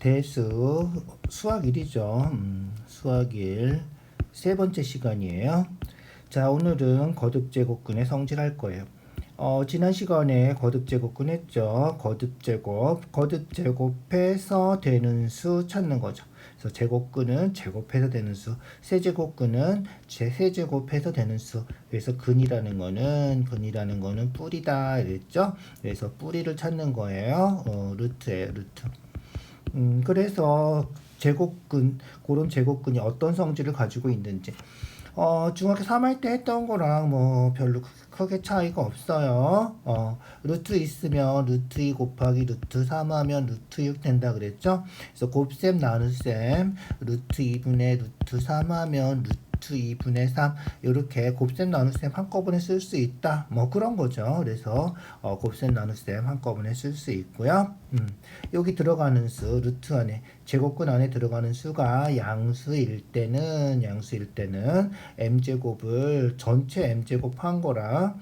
대수 수학 1이죠. 수학 1 세 번째 시간이에요. 자, 오늘은 거듭제곱근의 성질할 거예요. 지난 시간에 거듭제곱근 했죠. 거듭제곱해서 되는 수 찾는 거죠. 그래서 제곱근은 제곱해서 되는 수, 세제곱근은 세제곱해서 되는 수. 그래서 근이라는 거는 뿌리다 이랬죠. 그래서 뿌리를 찾는 거예요. 루트예요, 루트. 그래서 제곱근, 그런 제곱근이 어떤 성질을 가지고 있는지 중학교 3할 때 했던 거랑 뭐 별로 크게 차이가 없어요. 루트 있으면 루트 2 곱하기 루트 3 하면 루트 6 된다 그랬죠. 그래서 곱셈 나눗셈 루트 2분의 루트 3 하면 루트 2분의 3 이렇게 곱셈 나눗셈 한꺼번에 쓸 수 있다 뭐 그런 거죠. 그래서 곱셈 나눗셈 한꺼번에 쓸 수 있고요. 여기 들어가는 수 루트 안에 제곱근 안에 들어가는 수가 양수일 때는 m제곱을 전체 m제곱 한 거랑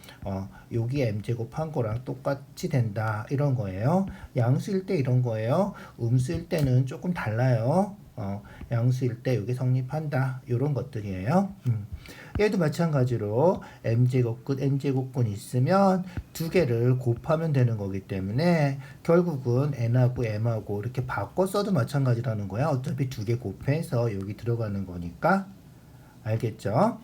여기 m제곱 한 거랑 똑같이 된다 이런 거예요. 양수일 때 이런 거예요. 음수일 때는 조금 달라요. 양수일 때 여기 성립한다 이런 것들이에요. 얘도 마찬가지로 m제곱근 n제곱근 있으면 두 개를 곱하면 되는 거기 때문에 결국은 n하고 m하고 이렇게 바꿔 써도 마찬가지라는 거야. 어차피 두 개 곱해서 여기 들어가는 거니까. 알겠죠?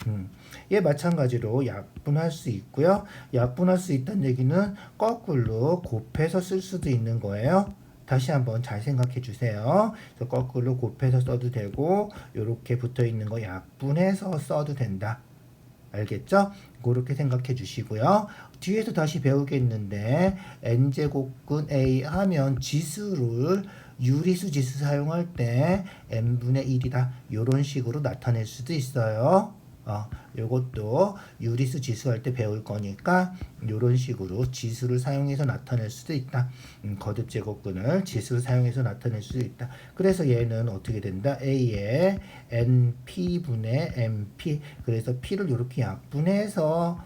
얘 마찬가지로 약분할 수 있고요. 약분할 수 있다는 얘기는 거꾸로 곱해서 쓸 수도 있는 거예요. 다시 한번 잘 생각해 주세요. 그래서 거꾸로 곱해서 써도 되고 이렇게 붙어 있는 거 약분해서 써도 된다. 알겠죠? 그렇게 생각해 주시고요. 뒤에서 다시 배우겠는데 n제곱근 a 하면 지수를 유리수 지수 사용할 때 n분의 1이다. 이런 식으로 나타낼 수도 있어요. 요것도 유리수 지수할 때 배울 거니까 이런 식으로 지수를 사용해서 나타낼 수도 있다. 거듭제곱근을 지수를 사용해서 나타낼 수도 있다. 그래서 얘는 어떻게 된다? A의 np분의 mp. 그래서 p를 이렇게 약분해서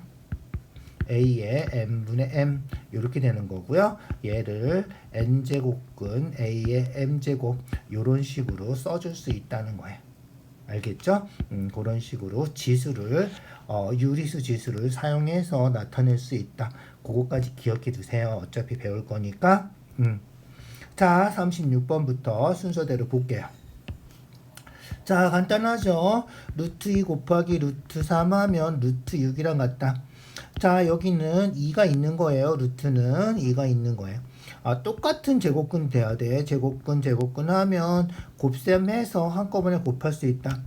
A의 n분의 m 이렇게 되는 거고요. 얘를 n제곱근 A의 m제곱 이런 식으로 써줄 수 있다는 거예요. 알겠죠? 그런 식으로 지수를 유리수 지수를 사용해서 나타낼 수 있다. 그거까지 기억해 두세요. 어차피 배울 거니까. 자, 36번부터 순서대로 볼게요. 자, 간단하죠? 루트 2 곱하기 루트 3 하면 루트 6이랑 같다. 자, 여기는 2가 있는 거예요. 루트는 2가 있는 거예요. 똑같은 제곱근 돼야 돼. 제곱근 하면 곱셈해서 한꺼번에 곱할 수 있다.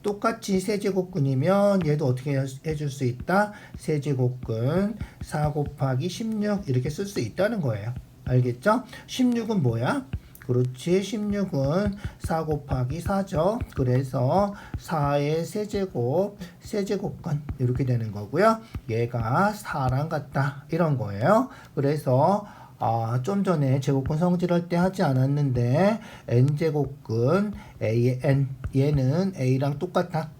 똑같이 세제곱근이면 얘도 어떻게 해줄 수 있다? 세제곱근 4 곱하기 16 이렇게 쓸 수 있다는 거예요. 알겠죠? 16은 뭐야? 그렇지. 16은 4 곱하기 4죠. 그래서 4의 세제곱근 이렇게 되는 거고요. 얘가 4랑 같다. 이런 거예요. 그래서 좀 전에 제곱근 성질할 때 하지 않았는데 n제곱근 a의 n 얘는 a랑 똑같아.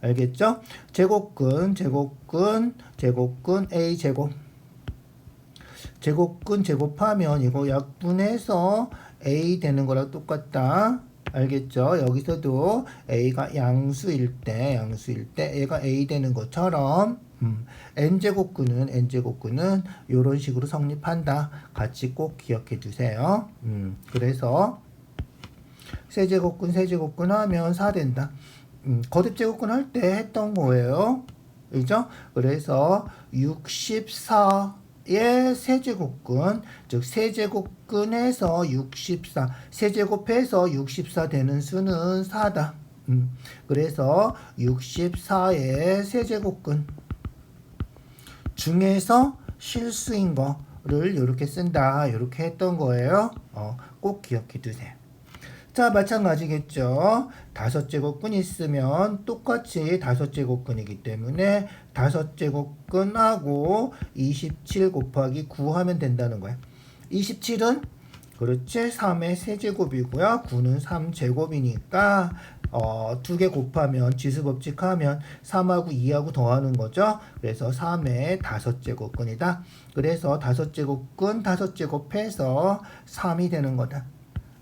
알겠죠? 제곱근 a 제곱근 제곱하면 이거 약분해서 a 되는 거랑 똑같다. 알겠죠? 여기서도 a가 양수일 때 얘가 a 되는 것처럼 n제곱근은 이런 식으로 성립한다. 같이 꼭 기억해 두세요. 그래서 세제곱근 하면 4 된다. 거듭제곱근 할 때 했던 거예요. 그죠? 그래서 64의 세제곱근, 즉 세제곱근에서 64, 세제곱해서 64 되는 수는 4다. 그래서 64의 세제곱근 중에서 실수인 거를 이렇게 쓴다. 이렇게 했던 거예요. 꼭 기억해 두세요. 자, 마찬가지겠죠. 5제곱근 있으면 똑같이 5제곱근이기 때문에 5제곱근하고 27 곱하기 9 하면 된다는 거야. 27은 그렇지 3의 세제곱이고요. 9는 3제곱이니까 두 개 곱하면 지수법칙 하면 3하고 2하고 더하는 거죠. 그래서 3의 5제곱근이다. 그래서 5제곱근 5제곱해서 3이 되는 거다.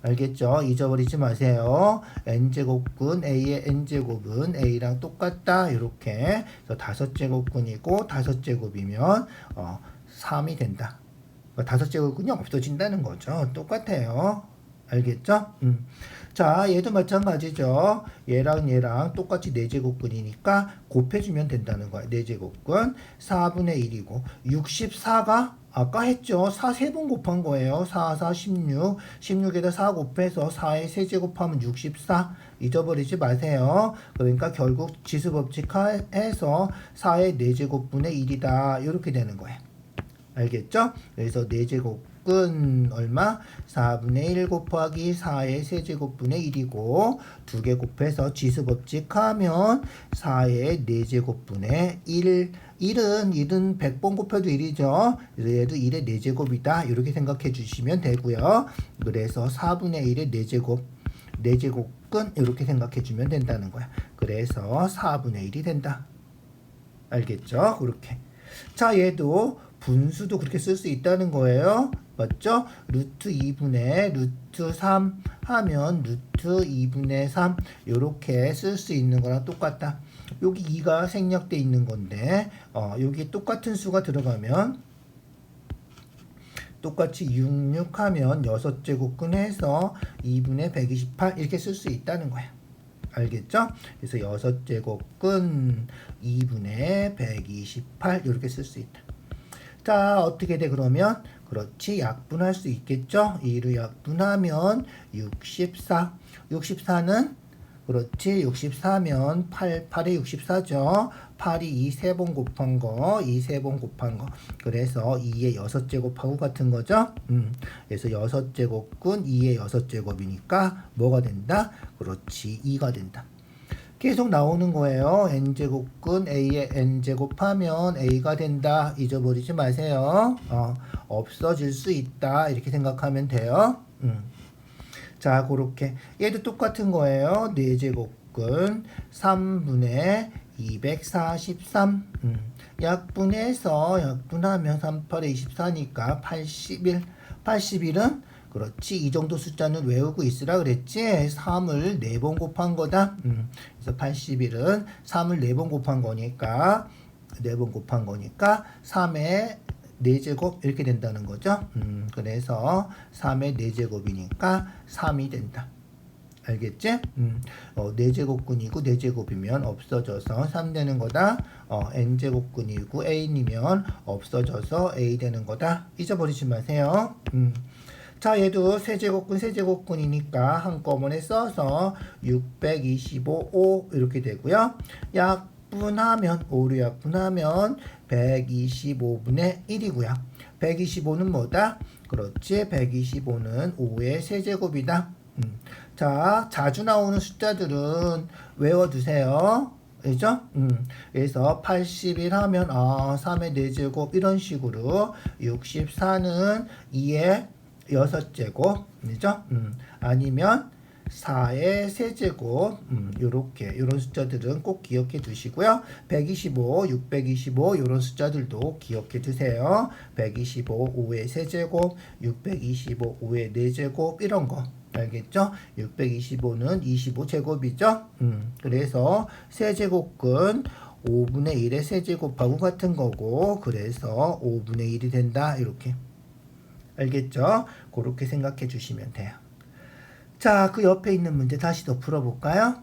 알겠죠? 잊어버리지 마세요. n제곱근 a의 n제곱은 a랑 똑같다. 이렇게. 그래서 5제곱근이고 5제곱이면 3이 된다. 5제곱근이 없어진다는 거죠. 똑같아요. 알겠죠? 자, 얘도 마찬가지죠. 얘랑 똑같이 4제곱근이니까 곱해주면 된다는 거야. 4제곱근 4분의 1이고 64가 아까 했죠. 4 3번 곱한 거예요. 4, 4, 16. 16에다 4 곱해서 4에 세제곱하면 64. 잊어버리지 마세요. 그러니까 결국 지수법칙 해서 4의 4제곱분의 1이다. 이렇게 되는 거예요. 알겠죠? 그래서 4제곱근 얼마? 4분의 1 곱하기 4의 세제곱분의 1이고 2개 곱해서 지수법칙 하면 4의 4제곱분의 1. 1은 100번 곱해도 1이죠. 그래서 얘도 1의 4제곱이다. 이렇게 생각해 주시면 되고요. 그래서 4분의 1의 4제곱. 4제곱근 이렇게 생각해 주면 된다는 거야. 그래서 4분의 1이 된다. 알겠죠? 그렇게. 자, 얘도 분수도 그렇게 쓸 수 있다는 거예요. 맞죠? 루트 2분의 루트 3 하면 루트 2분의 3 이렇게 쓸 수 있는 거랑 똑같다. 여기 2가 생략돼 있는 건데 여기 똑같은 수가 들어가면 똑같이 66 하면 6제곱근 해서 2분의 128 이렇게 쓸 수 있다는 거야. 알겠죠? 그래서 6제곱근 2분의 128 이렇게 쓸 수 있다. 자, 어떻게 돼 그러면? 그렇지, 약분할 수 있겠죠? 2로 약분하면 64. 64는 그렇지, 64면 8에 64죠. 8이 2 3번 곱한 거, 2 3번 곱한 거. 그래서 2의 6제곱하고 같은 거죠. 그래서 6제곱근 2의 6제곱이니까 뭐가 된다? 그렇지, 2가 된다. 계속 나오는 거예요. n제곱근 a의 n제곱 하면 a가 된다. 잊어버리지 마세요. 없어질 수 있다. 이렇게 생각하면 돼요. 자, 그렇게 얘도 똑같은 거예요. 4제곱근 3분의 243. 약분해서 약분하면 3, 8에 24니까 81. 81은 그렇지. 이 정도 숫자는 외우고 있으라 그랬지. 3을 4번 곱한 거다. 그래서 81은 3을 4번 곱한 거니까 4번 곱한 거니까 3의 4제곱 이렇게 된다는 거죠. 그래서 3의 4제곱이니까 3이 된다. 알겠지? 4제곱근이고 4제곱이면 없어져서 3 되는 거다. n제곱근이고 a이면 없어져서 a 되는 거다. 잊어버리지 마세요. 자, 얘도 세제곱근이니까 한꺼번에 써서 625 이렇게 되고요. 약분하면 5로 약분하면 125분의 1이고요. 125는 뭐다? 그렇지, 125는 5의 세제곱이다. 자, 자주 나오는 숫자들은 외워두세요. 그죠? 그래서 81 하면 3의 4제곱 이런 식으로 64는 2의 6제곱 그죠? 아니면 4의 세제곱 요렇게 요런 숫자들은 꼭 기억해 두시고요. 125, 625 요런 숫자들도 기억해 두세요. 125, 5의 세제곱, 625, 5의 4제곱 이런 거 알겠죠? 625는 25제곱이죠? 그래서 세제곱근 5분의 1의 세제곱하고 같은 거고 그래서 5분의 1이 된다 이렇게 알겠죠? 그렇게 생각해 주시면 돼요. 자, 그 옆에 있는 문제 다시 더 풀어볼까요?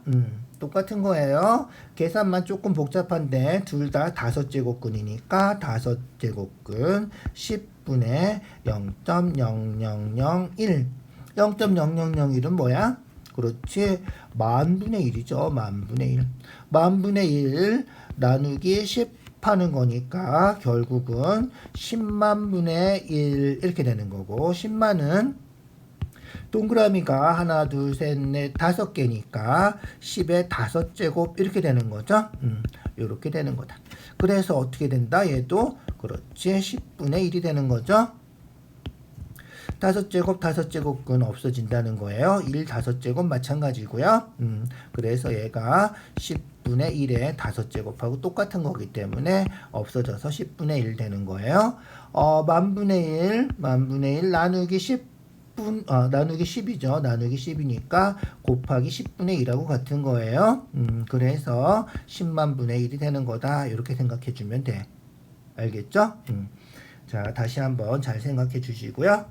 똑같은 거예요. 계산만 조금 복잡한데 둘 다 5제곱근이니까 5제곱근 10분의 0.0001 0.0001은 뭐야? 그렇지, 만분의 1이죠. 만분의 1 만분의 1 나누기 10 하는 거니까 결국은 10만분의 1 이렇게 되는 거고 10만은 동그라미가 하나, 둘, 셋, 넷, 5개니까 10의 5제곱 이렇게 되는 거죠. 이렇게 되는 거다. 그래서 어떻게 된다? 얘도 그렇지 10분의 1이 되는 거죠. 5제곱근 없어진다는 거예요. 1, 5제곱 마찬가지고요. 그래서 얘가 10분의 1의 5제곱하고 똑같은 거기 때문에 없어져서 10분의 1 되는 거예요. 만분의 1 나누기 10분의 나누기 10이죠. 나누기 10이니까 곱하기 10분의 2라고 같은 거예요. 그래서 10만 분의 1이 되는 거다. 이렇게 생각해 주면 돼. 알겠죠? 자, 다시 한번 잘 생각해 주시고요.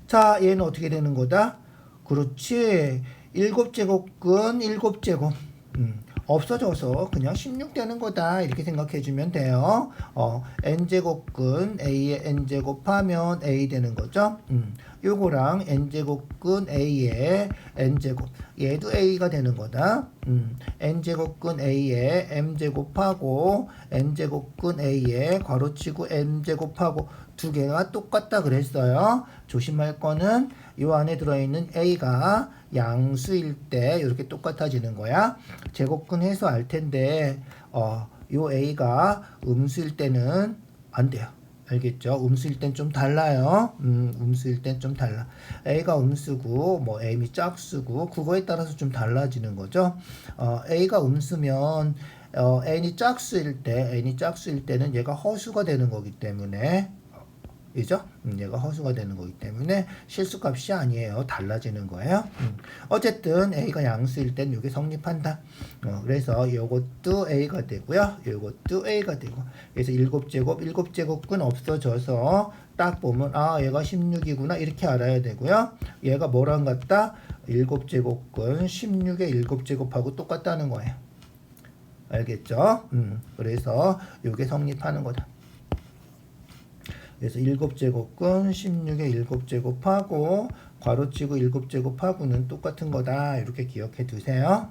자, 얘는 어떻게 되는 거다? 그렇지. 7제곱근 7제곱. 없어져서 그냥 16 되는 거다. 이렇게 생각해 주면 돼요. n제곱근 a의 n제곱 하면 a 되는 거죠. 요거랑 n제곱근 a의 n제곱. 얘도 a가 되는 거다. n제곱근 a의 m제곱하고 n제곱근 a의 괄호치고 m제곱하고 두 개가 똑같다 그랬어요. 조심할 거는 요 안에 들어있는 a가 양수일 때 이렇게 똑같아지는 거야. 제곱근 해서 알 텐데 요 a가 음수일 때는 안 돼요. 알겠죠? 음수일 땐 좀 달라요. 음수일 땐 좀 달라. a가 음수고 뭐 m이 짝수고 그거에 따라서 좀 달라지는 거죠. a가 음수면 n이 짝수일 때는 얘가 허수가 되는 거기 때문에 그죠? 얘가 허수가 되는 거기 때문에 실수값이 아니에요. 달라지는 거예요. 어쨌든 a가 양수일 땐 이게 성립한다. 그래서 이것도 a가 되고요. 이것도 a가 되고. 그래서 7제곱근 없어져서 딱 보면 얘가 16이구나 이렇게 알아야 되고요. 얘가 뭐랑 같다? 7제곱근 16의 7제곱하고 똑같다는 거예요. 알겠죠? 그래서 이게 성립하는 거다. 그래서 7제곱근 16의 7제곱하고 괄호치고 7제곱하고는 똑같은 거다. 이렇게 기억해 두세요.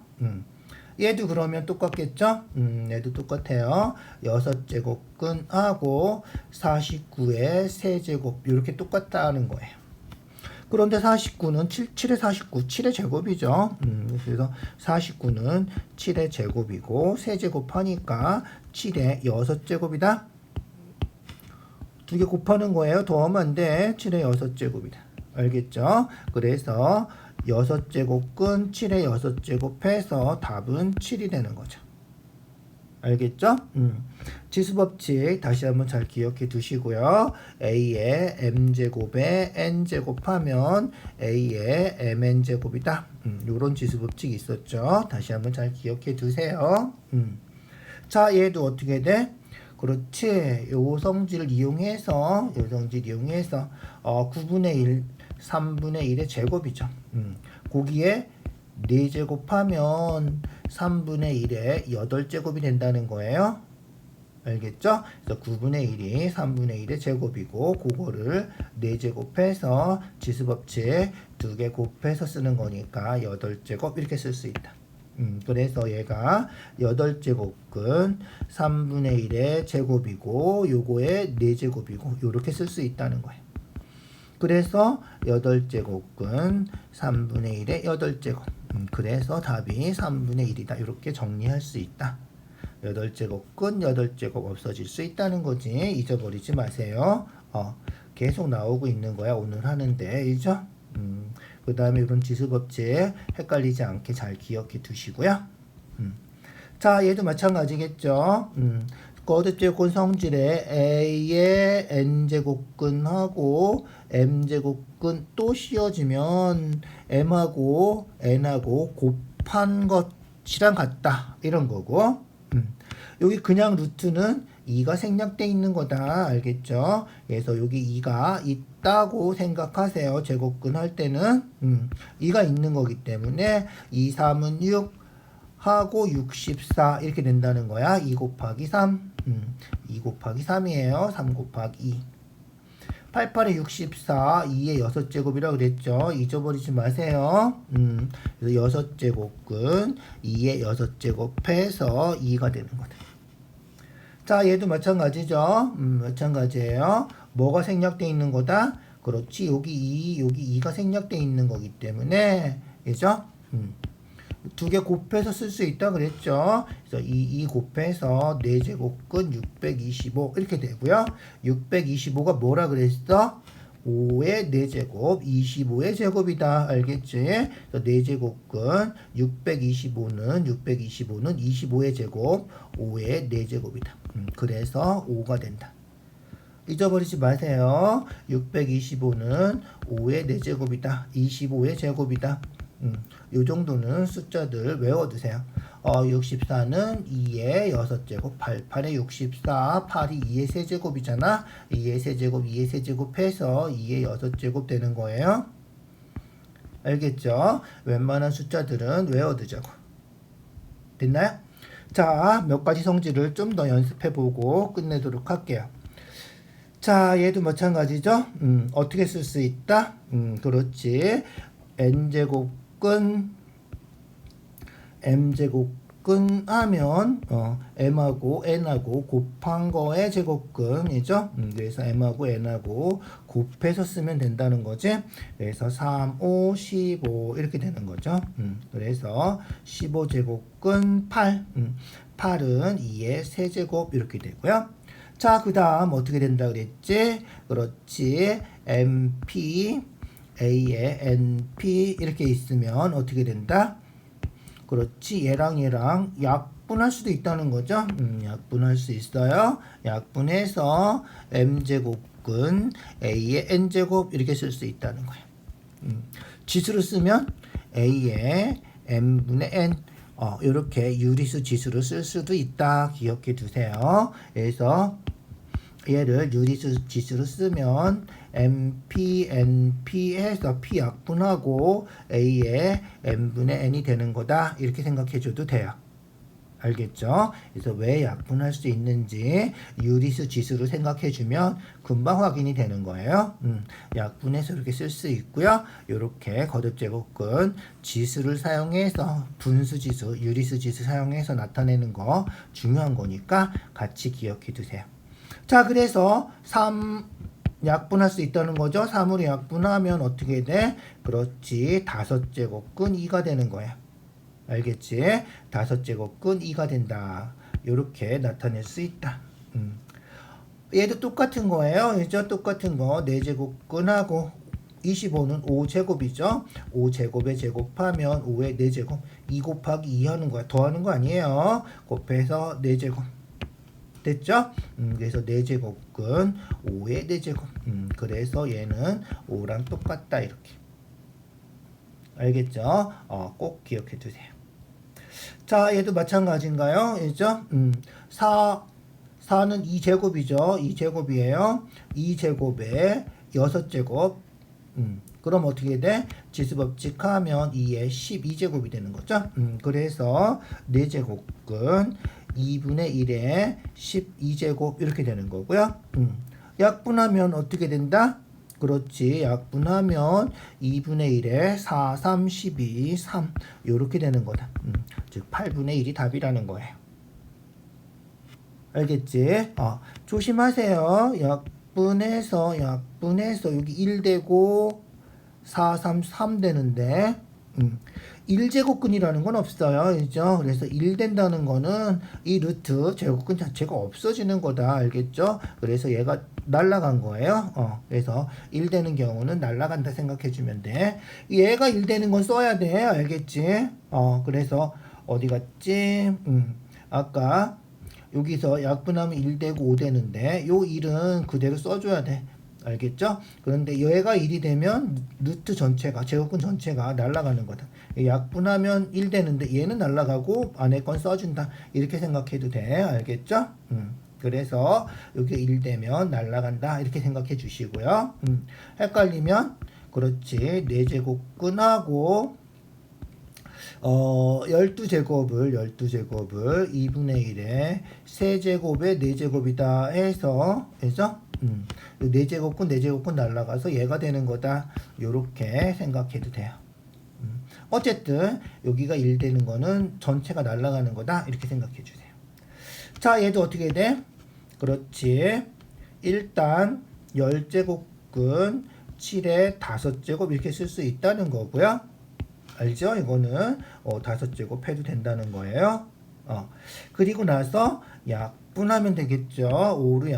얘도 그러면 똑같겠죠? 얘도 똑같아요. 6제곱근하고 49의 세제곱 이렇게 똑같다는 거예요. 그런데 49는 7의 49, 7의 제곱이죠. 그래서 49는 7의 제곱이고 세제곱하니까 7의 6제곱이다. 두 개 곱하는 거예요. 더하면 안 돼. 7의 6제곱이다. 알겠죠? 그래서 6제곱근 7의 6제곱 해서 답은 7이 되는 거죠. 알겠죠? 지수법칙 다시 한번 잘 기억해 두시고요. a의 m제곱에 n제곱 하면 a의 mn제곱이다. 요런 지수법칙이 있었죠. 다시 한번 잘 기억해 두세요. 자, 얘도 어떻게 돼? 그렇지. 요 성질을 이용해서 9분의 1, 3분의 1의 제곱이죠. 거기에 4제곱하면 3분의 1의 8제곱이 된다는 거예요. 알겠죠? 그래서 9분의 1이 3분의 1의 제곱이고 그거를 4제곱해서 지수법칙 2개 곱해서 쓰는 거니까 8제곱 이렇게 쓸 수 있다. 그래서 얘가 8제곱근 3분의 1의 제곱이고 요거의 4제곱이고 요렇게 쓸 수 있다는 거예요. 그래서 8제곱근 3분의 1의 8제곱. 그래서 답이 3분의 1이다. 이렇게 정리할 수 있다. 8제곱근 8제곱 없어질 수 있다는 거지. 잊어버리지 마세요. 계속 나오고 있는 거야. 오늘 하는데. 그죠? 그 다음에 이런 지수법칙 헷갈리지 않게 잘 기억해 두시고요. 자, 얘도 마찬가지겠죠. 거듭제곱근 성질에 a의 n제곱근하고 m제곱근 또 씌워지면 m하고 n하고 곱한 것이랑 같다. 이런 거고. 여기 그냥 루트는 2가 생략되어 있는 거다. 알겠죠? 그래서 여기 2가 있다고 생각하세요. 제곱근 할 때는 2가 있는 거기 때문에 2, 3은 6 하고 64 이렇게 된다는 거야. 2 곱하기 3 2 곱하기 3이에요. 3 곱하기 2 88에 64 2의 6제곱이라고 그랬죠. 잊어버리지 마세요. 그래서 6제곱근 2의 6제곱 해서 2가 되는 거다. 자, 얘도 마찬가지죠. 마찬가지예요. 뭐가 생략되어 있는 거다? 그렇지. 여기 2가 생략되어 있는 거기 때문에 그죠? 두 개 곱해서 쓸 수 있다 그랬죠. 그래서 2 곱해서 4제곱근 625 이렇게 되고요. 625가 뭐라 그랬어? 5의 4제곱, 25의 제곱이다. 알겠지? 그래서 4제곱근 625는 25의 제곱, 5의 4제곱이다. 그래서 5가 된다. 잊어버리지 마세요. 625는 5의 4제곱이다. 25의 제곱이다. 요 정도는 숫자들 외워두세요. 64는 2의 6제곱, 8의 64, 8이 2의 세제곱이잖아. 2의 세제곱, 2의 세제곱 해서 2의 6제곱 되는 거예요. 알겠죠? 웬만한 숫자들은 외워두자고. 됐나요? 자, 몇 가지 성질을 좀 더 연습해보고 끝내도록 할게요. 자, 얘도 마찬가지죠? 어떻게 쓸 수 있다? 그렇지. n제곱근 m제곱근 하면 m하고 n하고 곱한 거의 제곱근이죠. 그래서 m하고 n하고 곱해서 쓰면 된다는 거지. 그래서 3, 5, 15 이렇게 되는 거죠. 그래서 15제곱근 8. 8은 2의 세제곱 이렇게 되고요. 자, 그 다음 어떻게 된다 그랬지? 그렇지. mp a에 np 이렇게 있으면 어떻게 된다? 그렇지. 얘랑 약분할 수도 있다는 거죠. 약분할 수 있어요. 약분해서 m제곱근 a의 n제곱 이렇게 쓸 수 있다는 거예요. 지수로 쓰면 a의 m분의 n 이렇게 유리수 지수로 쓸 수도 있다. 기억해 두세요. 그래서 얘를 유리수 지수로 쓰면 mp, np 해서 p 약분하고 a의 n분의 n이 되는 거다. 이렇게 생각해 줘도 돼요. 알겠죠? 그래서 왜 약분할 수 있는지 유리수 지수로 생각해 주면 금방 확인이 되는 거예요. 약분해서 이렇게 쓸 수 있고요. 이렇게 거듭제곱근 지수를 사용해서 분수지수, 유리수 지수 사용해서 나타내는 거 중요한 거니까 같이 기억해 두세요. 자, 그래서 3 약분할 수 있다는 거죠. 3으로 약분하면 어떻게 돼? 그렇지. 5제곱근 2가 되는 거야. 알겠지? 5제곱근 2가 된다. 이렇게 나타낼 수 있다. 얘도 똑같은 거예요. 그죠? 똑같은 거 4제곱근하고 25는 5제곱이죠. 5제곱에 제곱하면 5의 4제곱 2 곱하기 2 하는 거야. 더하는 거 아니에요. 곱해서 4제곱 됐죠? 그래서 4제곱근 5의 4제곱 그래서 얘는 5랑 똑같다 이렇게 알겠죠? 꼭 기억해 두세요. 자, 얘도 마찬가지인가요? 그죠? 4는 2제곱이죠. 2제곱이에요. 2제곱에 6제곱 그럼 어떻게 돼? 지수법칙 하면 2의 12제곱이 되는 거죠. 그래서 4제곱근 2분의 1에 12제곱 이렇게 되는 거고요. 약분하면 어떻게 된다? 그렇지. 약분하면 2분의 1에 4, 3, 12, 3 이렇게 되는 거다. 즉 8분의 1이 답이라는 거예요. 알겠지? 조심하세요. 약분해서 여기 1 되고 4, 3, 3 되는데 1제곱근이라는 건 없어요. 그죠? 그래서 1 된다는 거는 이 루트 제곱근 자체가 없어지는 거다. 알겠죠? 그래서 얘가 날라간 거예요. 그래서 1 되는 경우는 날라간다 생각해 주면 돼. 얘가 1 되는 건 써야 돼. 알겠지? 그래서 어디 갔지? 아까 여기서 약분하면 1 되고 5 되는데 요 1은 그대로 써줘야 돼. 알겠죠? 그런데 얘가 1이 되면 루트 전체가 제곱근 전체가 날아가는 거다. 약분하면 1 되는데 얘는 날아가고 안에 건 써준다. 이렇게 생각해도 돼. 알겠죠? 그래서 여기 1 되면 날아간다. 이렇게 생각해 주시고요. 헷갈리면 그렇지. 4제곱근하고 12제곱을 2분의 1에 세제곱에 4제곱이다 해서 4제곱근 4제곱근 날라가서 얘가 되는 거다. 요렇게 생각해도 돼요. 어쨌든 여기가 1 되는 거는 전체가 날아가는 거다. 이렇게 생각해 주세요. 자, 얘도 어떻게 돼? 그렇지. 일단 10제곱근 7에 5제곱 이렇게 쓸 수 있다는 거고요. 알죠? 이거는 5제곱 해도 된다는 거예요. 그리고 나서 약분하면 되겠죠. 5로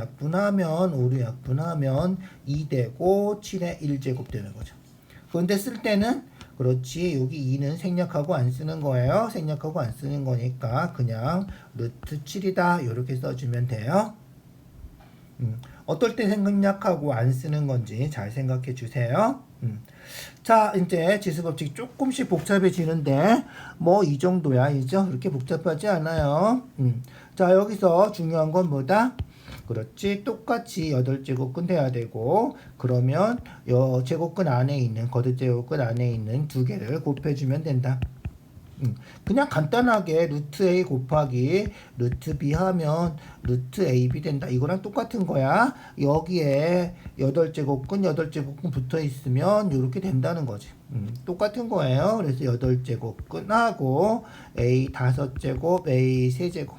약분하면 2 되고 7에 1제곱 되는 거죠. 그런데 쓸 때는 그렇지. 여기 2는 생략하고 안 쓰는 거예요. 생략하고 안 쓰는 거니까 그냥 루트 7이다. 이렇게 써주면 돼요. 어떨 때 생략하고 안 쓰는 건지 잘 생각해 주세요. 자, 이제 지수법칙 조금씩 복잡해지는데 뭐 이 정도야, 이죠? 그렇게 복잡하지 않아요. 자, 여기서 중요한 건 뭐다? 그렇지, 똑같이 8제곱근 돼야 되고, 그러면 제곱근 안에 있는, 거듭제곱근 안에 있는 두 개를 곱해주면 된다. 그냥 간단하게 루트 A 곱하기 루트 B 하면 루트 AB 된다. 이거랑 똑같은 거야. 여기에 8제곱근 붙어 있으면 이렇게 된다는 거지. 똑같은 거예요. 그래서 8제곱근하고 A 5제곱, A 3제곱.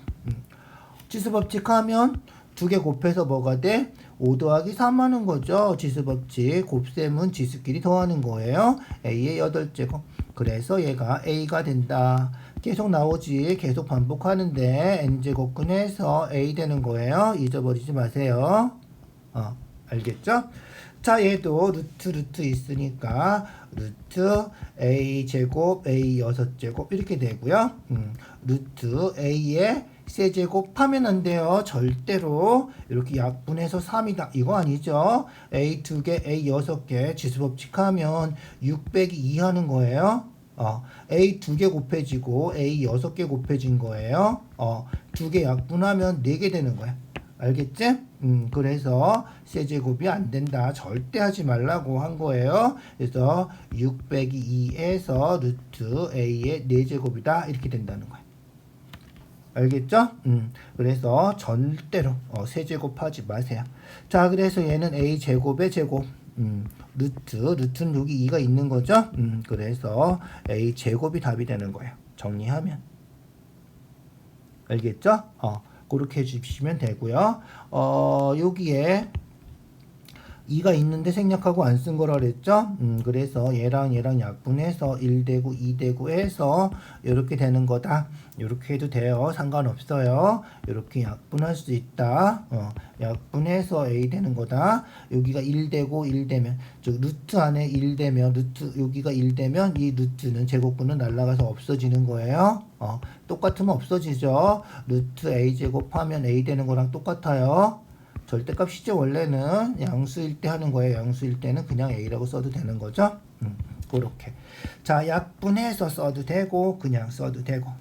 지수법칙 하면 두 개 곱해서 뭐가 돼? 5 더하기 3 하는 거죠. 지수법칙. 곱셈은 지수끼리 더하는 거예요. A의 8제곱. 그래서 얘가 A가 된다. 계속 나오지. 계속 반복하는데 N제곱근해서 A 되는 거예요. 잊어버리지 마세요. 알겠죠? 자, 얘도 루트 있으니까 루트 A 제곱 A 6제곱 이렇게 되고요. 루트 A의 세제곱 하면 안 돼요. 절대로 이렇게 약분해서 3이다. 이거 아니죠. A 2개, A 6개 지수법칙 하면 6 빼기 2 하는 거예요. A 2개 곱해지고 A 6개 곱해진 거예요. 2개 약분하면 4개 되는 거야. 알겠지? 그래서 세제곱이 안 된다. 절대 하지 말라고 한 거예요. 그래서 6 빼기 2에서 루트 A의 4제곱이다. 이렇게 된다는 거야. 알겠죠? 그래서 절대로 세제곱 하지 마세요. 자, 그래서 얘는 A 제곱의 제곱. 루트는 여기 2가 있는 거죠? 그래서 A 제곱이 답이 되는 거예요. 정리하면. 알겠죠? 그렇게 해주시면 되고요. 여기에 2가 있는데 생략하고 안 쓴 거라 그랬죠? 그래서 얘랑 약분해서 1되고 2되고 해서 이렇게 되는 거다. 이렇게 해도 돼요. 상관없어요. 이렇게 약분할 수 있다. 약분해서 A 되는 거다. 여기가 1되고 1되면, 즉 루트 안에 1되면, 여기가 1되면 이 루트는 제곱근은 날아가서 없어지는 거예요. 똑같으면 없어지죠. 루트 A 제곱하면 A 되는 거랑 똑같아요. 절대값이죠. 원래는 양수일 때 하는 거예요. 양수일 때는 그냥 A라고 써도 되는 거죠. 그렇게. 자, 약분해서 써도 되고 그냥 써도 되고.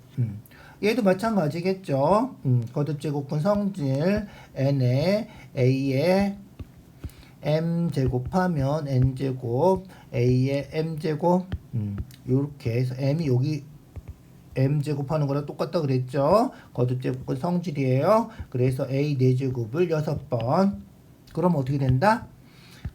얘도 마찬가지겠죠. 거듭제곱근 성질 n에 A에 m제곱하면 n제곱 A에 m제곱 이렇게 해서 m이 여기 m제곱하는 거랑 똑같다 그랬죠. 거듭제곱근 성질이에요. 그래서 A 4제곱을 6번. 그럼 어떻게 된다?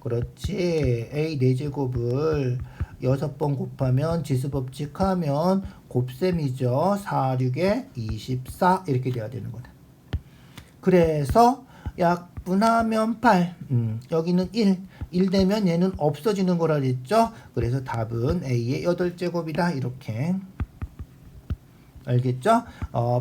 그렇지. A 4제곱을 6번 곱하면 지수법칙 하면 곱셈이죠. 4, 6에 24 이렇게 돼야 되는 거다. 그래서 약분하면 8. 여기는 1 되면 얘는 없어지는 거라 그랬죠. 그래서 답은 A의 8제곱이다. 이렇게. 알겠죠?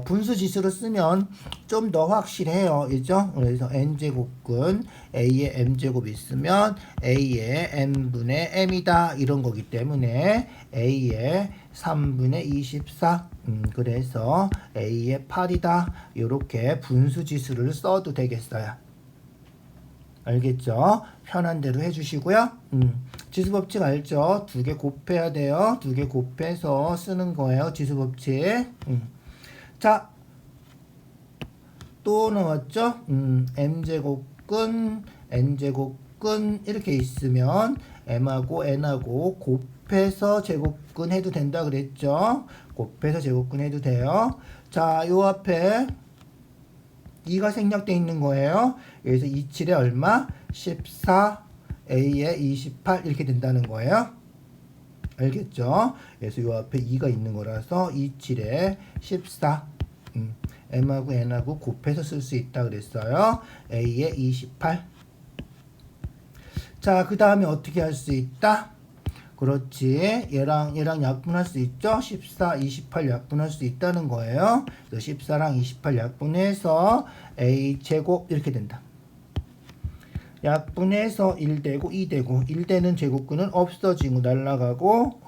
분수지수로 쓰면 좀 더 확실해요. 그죠? 그래서 n제곱근 a의 m제곱 있으면 a의 n분의 m이다. 이런 거기 때문에 a의 3분의 24 그래서 a의 8이다. 이렇게 분수지수를 써도 되겠어요. 알겠죠? 편한 대로 해주시고요. 지수법칙 알죠? 2개 곱해야 돼요. 2개 곱해서 쓰는 거예요. 지수법칙. 자, 또 나왔죠? m제곱근, n제곱근 이렇게 있으면 m하고 n하고 곱해서 제곱근 해도 된다 그랬죠? 곱해서 제곱근 해도 돼요. 자, 요 앞에 2가 생략되어 있는 거예요. 여기서 27에 얼마? 14, A에 28 이렇게 된다는 거예요. 알겠죠? 그래서 요 앞에 2가 있는 거라서 27에 14 M하고 N하고 곱해서 쓸 수 있다 그랬어요. A에 28. 자, 그 다음에 어떻게 할 수 있다? 그렇지. 얘랑 약분할 수 있죠? 14, 28 약분할 수 있다는 거예요. 그래서 14랑 28 약분해서 A제곱 이렇게 된다. 약분해서 1되고 2되고 1되는 제곱근은 없어지고 날아가고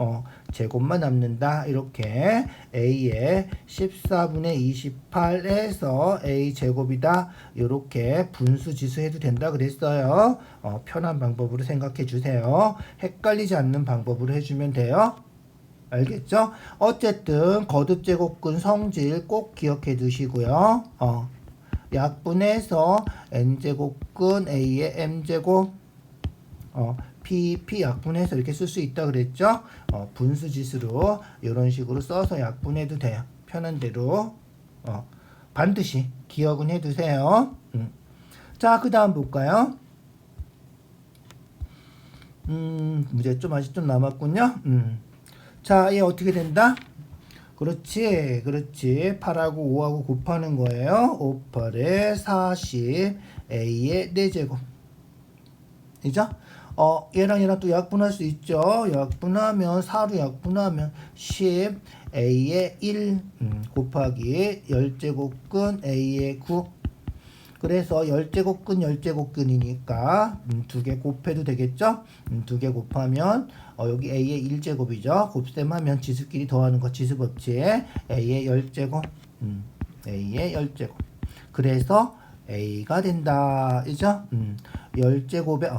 제곱만 남는다. 이렇게 a의 14분의 28에서 a 제곱이다. 이렇게 분수지수 해도 된다 그랬어요. 편한 방법으로 생각해 주세요. 헷갈리지 않는 방법으로 해주면 돼요. 알겠죠? 어쨌든 거듭제곱근 성질 꼭 기억해 두시고요. 약분해서 n제곱근 a의 m제곱 p 약분해서 이렇게 쓸 수 있다 그랬죠? 분수지수로 이런 식으로 써서 약분해도 돼요. 편한 대로 반드시 기억은 해두세요. 자, 그 다음 볼까요? 문제 좀 아직 좀 남았군요. 자, 얘 어떻게 된다? 그렇지. 8하고 5하고 곱하는 거예요. 5, 8에 40, a의 4제곱. 이죠? 얘랑 또 약분할 수 있죠. 약분하면 4로 약분하면 10 a의 1 곱하기 10제곱근 a의 9. 그래서 10제곱근이니까 2개 곱해도 되겠죠? 2개 곱하면 여기 a의 1제곱이죠. 곱셈하면 지수끼리 더하는 거 지수법칙에 a의 10제곱 a의 10제곱. 그래서 a가 된다. 이죠? 10제곱에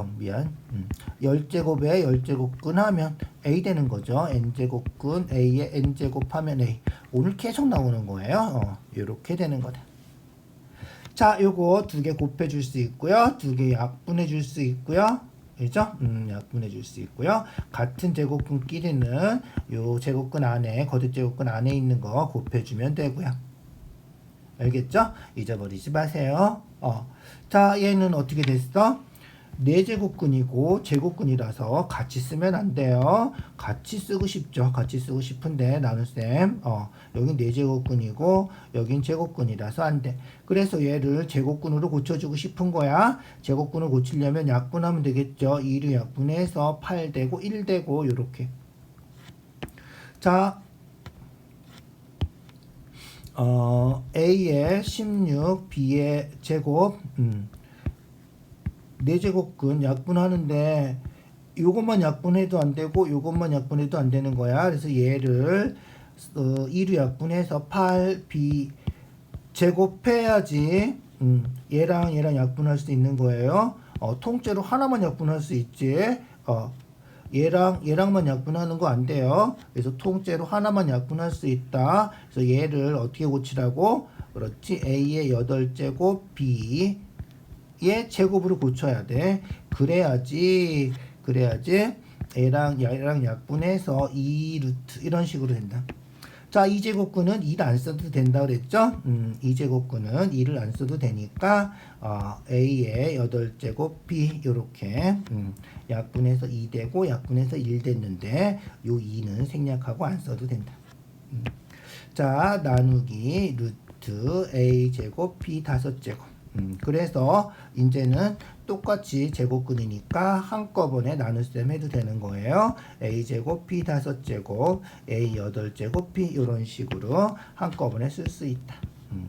10제곱에 10제곱근 하면 a 되는 거죠. n제곱근 a의 n제곱 하면 a. 오늘 계속 나오는 거예요. 이렇게 되는 거다. 자, 요거 2개 곱해 줄 수 있고요. 2개 약분해 줄 수 있고요. 그죠? 약분해 줄 수 있고요. 같은 제곱근끼리는 요 제곱근 안에, 거듭제곱근 안에 있는 거 곱해 주면 되고요. 알겠죠? 잊어버리지 마세요. 자, 얘는 어떻게 됐어? 4제곱근이고 제곱근이라서 같이 쓰면 안 돼요. 같이 쓰고 싶죠. 같이 쓰고 싶은데 나눗셈 여긴 4제곱근이고 여긴 제곱근이라서 안 돼. 그래서 얘를 제곱근으로 고쳐주고 싶은 거야. 제곱근을 고치려면 약분하면 되겠죠. 2를 약분해서 8 되고 1 되고 요렇게. 자, a의 16, b의 제곱 4제곱근 약분하는데 요것만 약분해도 안 되고 요것만 약분해도 안 되는 거야. 그래서 얘를 2로 약분해서 8b 제곱해야지 얘랑 약분할 수 있는 거예요. 통째로 하나만 약분할 수 있지. 얘랑만 약분하는 거 안 돼요. 그래서 통째로 하나만 약분할 수 있다. 그래서 얘를 어떻게 고치라고? 그렇지. a의 8제곱 b 의 제곱으로 고쳐야 돼. 그래야지 얘랑 약분해서 2루트 이런 식으로 된다. 자, 2제곱근은 2를 안 써도 된다 그랬죠? 2제곱근은 2를 안 써도 되니까 a의 8제곱 b 요렇게 약분해서 2 되고 약분해서 1 됐는데 요 2는 생략하고 안 써도 된다. 자, 나누기 루트 a제곱 b 5제곱. 그래서 이제는 똑같이 제곱근이니까 한꺼번에 나눗셈 해도 되는 거예요. a제곱 b 5제곱 a 8제곱 b 이런 식으로 한꺼번에 쓸 수 있다.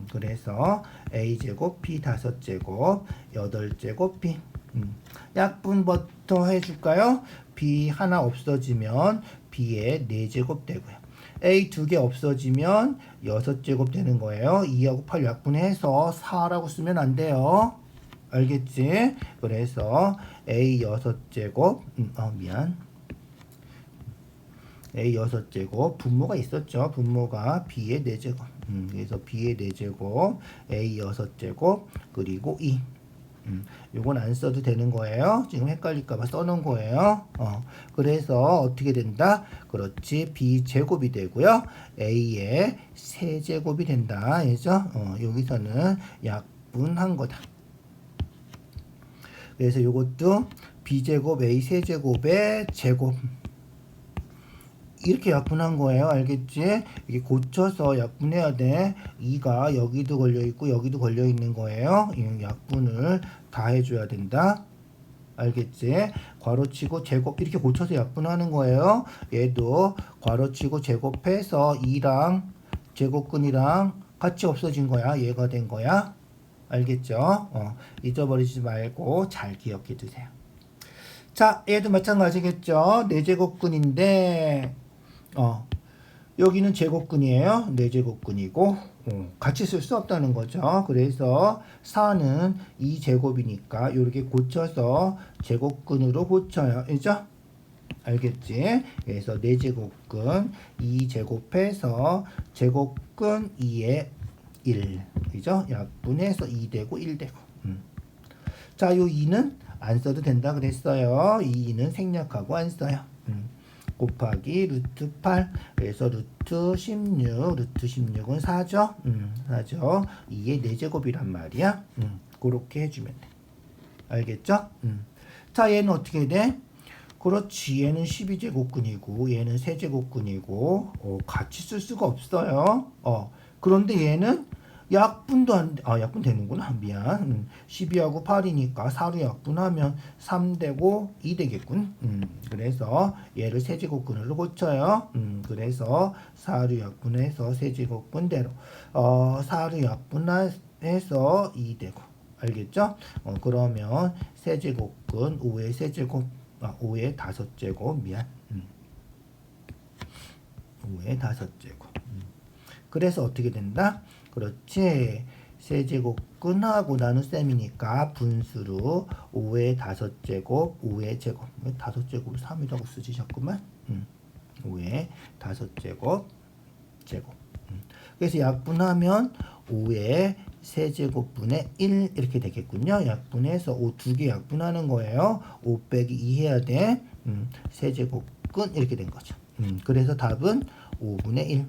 그래서 a제곱 b 5제곱 8제곱 b 약분부터 해줄까요? b 하나 없어지면 b의 4제곱 되고요. a 2개 없어지면 6제곱 되는 거예요. 2하고 8 약분해서 4라고 쓰면 안 돼요. 알겠지? 그래서 a 6제곱 a 6제곱 분모가 있었죠. 분모가 b의 4제곱 그래서 b의 4제곱 a 6제곱 그리고 2 요건 안 써도 되는 거예요. 지금 헷갈릴까봐 써놓은 거예요. 그래서 어떻게 된다? 그렇지. b제곱이 되고요. a의 세제곱이 된다. 그죠? 여기서는 약분한 거다. 그래서 요것도 b제곱 a 세제곱의 제곱 이렇게 약분한 거예요. 알겠지? 이게 고쳐서 약분해야 돼. 2가 여기도 걸려있고 여기도 걸려있는 거예요. 이 약분을 다 해줘야 된다. 알겠지? 괄호치고 제곱 이렇게 고쳐서 약분하는 거예요. 얘도 괄호치고 제곱해서 2랑 제곱근이랑 같이 없어진 거야. 얘가 된 거야. 알겠죠? 잊어버리지 말고 잘 기억해 두세요. 자, 얘도 마찬가지겠죠? 4제곱근인데 여기는 제곱근이에요. 4제곱근이고 같이 쓸 수 없다는 거죠. 그래서 4는 2제곱이니까 이렇게 고쳐서 제곱근으로 고쳐요. 그죠? 알겠지? 그래서 4제곱근 2제곱해서 제곱근 2에 1. 그죠? 약분해서 2 되고 1 되고. 자, 요 2는 안 써도 된다 그랬어요. 이 2는 생략하고 안 써요. 곱하기 루트 8. 그래서 루트 16. 루트 16은 4죠? 4죠? 이게 4제곱이란 말이야. 그렇게 해주면 돼. 알겠죠? 자, 얘는 어떻게 돼? 그렇지. 얘는 12제곱근이고 얘는 3제곱근이고 같이 쓸 수가 없어요. 그런데 얘는 약분도 약분 되는구나. 미안. 12하고 8이니까 4로 약분하면 3 되고 2 되겠군. 그래서 얘를 세제곱근으로 고쳐요. 그래서 4로 약분해서 세제곱근대로 4로 약분해서 2 되고. 알겠죠? 그러면 세제곱근 5의 세제곱 5의 5제곱 미안. 5의 5제곱. 그래서 어떻게 된다? 그렇지. 세제곱근하고 나눗셈이니까 분수로 5의 5제곱 5의 제곱 5제곱을 3이라고 쓰지 자꾸만. 5의 5제곱 제곱. 그래서 약분하면 5의 세제곱분의 1 이렇게 되겠군요. 약분해서 5 두 개 약분하는 거예요. 5 빼기 2 해야 돼. 세제곱근 이렇게 된 거죠. 그래서 답은 5분의 1.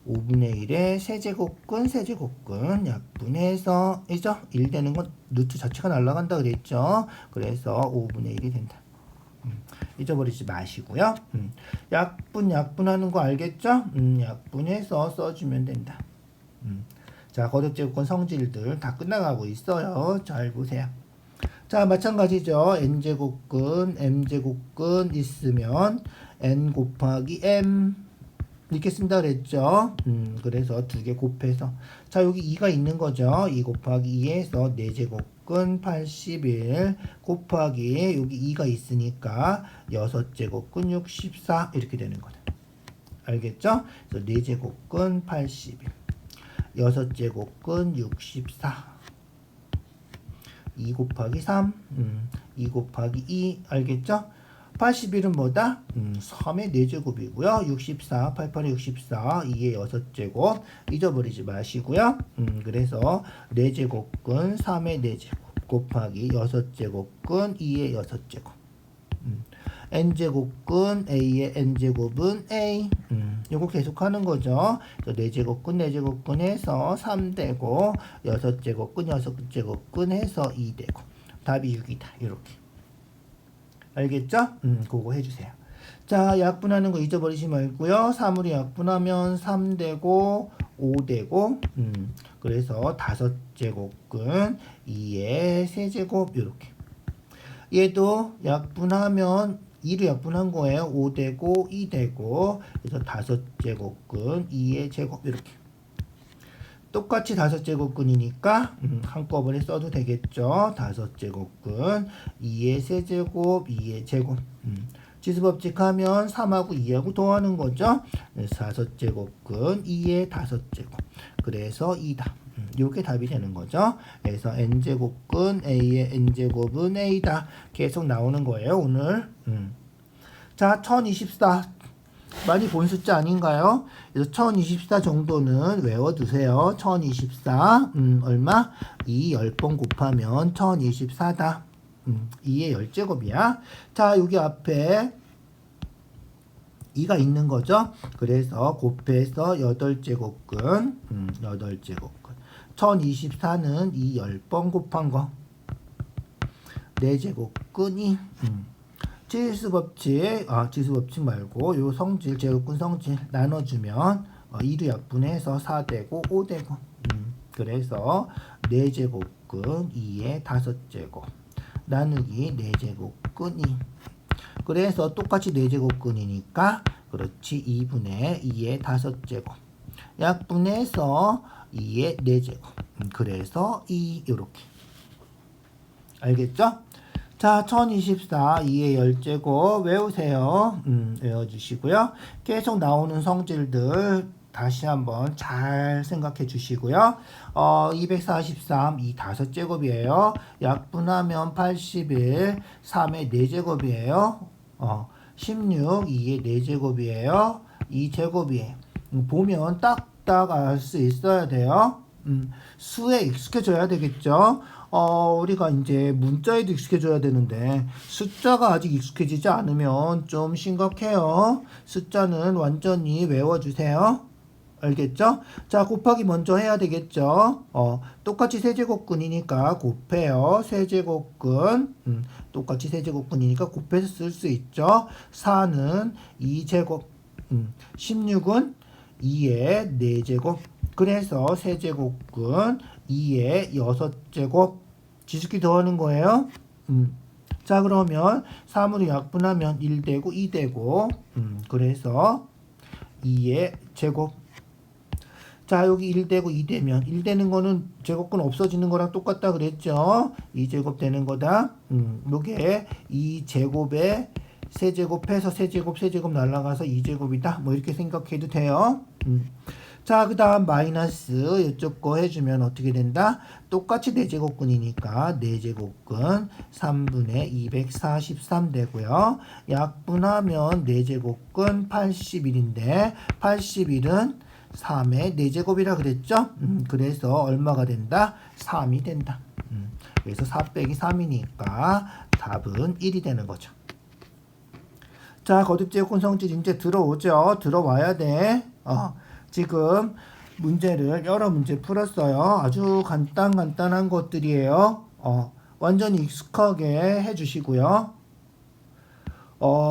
5분의 1의 세제곱근 세제곱근 약분해서 이죠? 1 되는 건 루트 자체가 날아간다 그랬죠? 그래서 5분의 1이 된다. 잊어버리지 마시고요. 약분하는 거 알겠죠? 약분해서 써주면 된다. 자, 거듭제곱근 성질들 다 끝나가고 있어요. 잘 보세요. 자, 마찬가지죠. n제곱근, m제곱근 있으면 n 곱하기 m 이렇게 쓴다 그랬죠. 그래서 두 개 곱해서 자, 여기 2가 있는 거죠. 2 곱하기 2에서 4제곱근 81 곱하기 여기 2가 있으니까 6제곱근 64 이렇게 되는 거다. 알겠죠? 그래서 4제곱근 81 6제곱근 64 2 곱하기 3 2 곱하기 2 알겠죠? 81은 뭐다? 3의 4제곱이고요. 64 88의 64 2의 6제곱 잊어버리지 마시고요. 그래서 4제곱근 3의 4제곱 곱하기 6제곱근 2의 6제곱 n제곱근 a의 n제곱은 a 요거 계속하는 거죠. 4제곱근 4제곱근 해서 3 되고 6제곱근 6제곱근 해서 2 되고 답이 6이다. 이렇게 알겠죠? 그거 해주세요. 자, 약분하는 거 잊어버리지 말고요. 3으로 약분하면 3 되고 5 되고 그래서 5제곱근 2의 세제곱 이렇게 얘도 약분하면 2로 약분한 거예요. 5 되고 2 되고 그래서 5제곱근 2의 제곱 이렇게 똑같이 5제곱근이니까 한꺼번에 써도 되겠죠. 5제곱근 2의 세제곱 2의 제곱 지수법칙 하면 3하고 2하고 더하는 거죠. 5제곱근 2의 5제곱 그래서 2다. 이게 답이 되는 거죠. 그래서 n제곱근 a의 n제곱은 a다. 계속 나오는 거예요. 오늘 자, 1024 많이 본 숫자 아닌가요? 그래서 1024 정도는 외워두세요. 1024 얼마? 2 10번 곱하면 1024다. 2의 10제곱이야. 자, 여기 앞에 2가 있는 거죠. 그래서 곱해서 8제곱근 8제곱근 1024는 2 10번 곱한 거 4제곱근이 지수법칙 말고 요 성질 제곱근 성질 나눠주면 2로 약분해서 4 되고 5 되고 그래서 4제곱근 2의 5제곱 나누기 4제곱근 2 그래서 똑같이 4제곱근이니까 그렇지 2분의 2의 5제곱 약분해서 2의 4제곱 그래서 2 이렇게 알겠죠? 자, 1024 2의 열제곱 외우세요. 외워주시고요. 계속 나오는 성질들 다시 한번 잘 생각해 주시고요. 243 이 5제곱이에요. 약분하면 81 3의 4제곱이에요. 16 2의 4제곱이에요. 2제곱이에요. 보면 딱딱 알 수 있어야 돼요. 수에 익숙해져야 되겠죠. 우리가 이제 문자에도 익숙해져야 되는데 숫자가 아직 익숙해지지 않으면 좀 심각해요. 숫자는 완전히 외워주세요. 알겠죠? 자, 곱하기 먼저 해야 되겠죠? 똑같이 세제곱근이니까 곱해요. 세제곱근. 똑같이 세제곱근이니까 곱해서 쓸 수 있죠? 4는 2제곱. 16은 2의 4제곱. 그래서 세제곱근 2의 6제곱. 지수기 더하는 거예요. 자, 그러면 3으로 약분하면 1되고 2되고. 그래서 2의 제곱. 자, 여기 1되고 2되면 1되는 거는 제곱근 없어지는 거랑 똑같다 그랬죠. 2제곱 되는 거다. 요게 2제곱에 세제곱해서 세제곱 날라가서 2제곱이다. 뭐 이렇게 생각해도 돼요. 자, 그 다음 마이너스 이쪽 거 해주면 어떻게 된다? 똑같이 4제곱근이니까 4제곱근 3분의 243 되고요. 약분하면 4제곱근 81인데 81은 3의 4제곱이라 그랬죠? 그래서 얼마가 된다? 3이 된다. 그래서 4 빼기 3이니까 답은 1이 되는 거죠. 자, 거듭제곱근 성질 이제 들어오죠? 들어와야 돼. 지금 문제를 여러 문제 풀었어요. 아주 간단한 것들이에요. 완전히 익숙하게 해주시고요.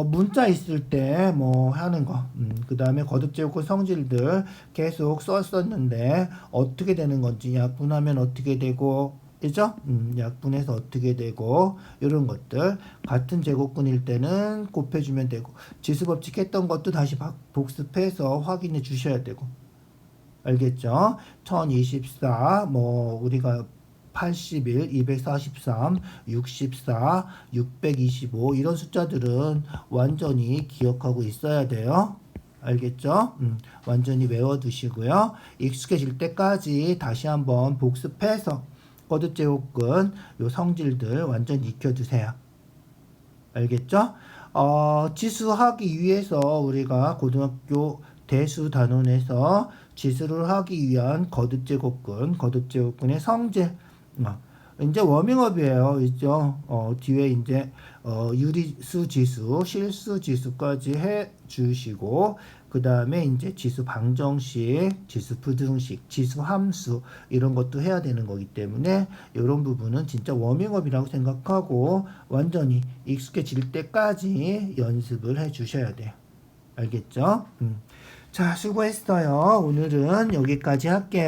문자 있을 때 뭐 하는 거, 그 다음에 거듭제곱근 성질들 계속 썼었는데 어떻게 되는 건지 약분하면 어떻게 되고, 그죠? 약분해서 어떻게 되고 이런 것들 같은 제곱근일 때는 곱해주면 되고 지수법칙 했던 것도 다시 복습해서 확인해 주셔야 되고 알겠죠? 1024 뭐 우리가 81, 243, 64, 625 이런 숫자들은 완전히 기억하고 있어야 돼요. 알겠죠? 완전히 외워두시고요. 익숙해질 때까지 다시 한번 복습해서 거듭제곱근 요 성질들 완전히 익혀두세요. 알겠죠? 지수하기 위해서 우리가 고등학교 대수 단원에서 지수를 하기 위한 거듭제곱근의 성질 이제 워밍업이에요. 있죠? 뒤에 이제 유리수 지수, 실수 지수까지 해 주시고 그 다음에 이제 지수 방정식, 지수 부등식, 지수 함수 이런 것도 해야 되는 거기 때문에 이런 부분은 진짜 워밍업이라고 생각하고 완전히 익숙해질 때까지 연습을 해 주셔야 돼요. 알겠죠? 자, 수고했어요. 오늘은 여기까지 할게요.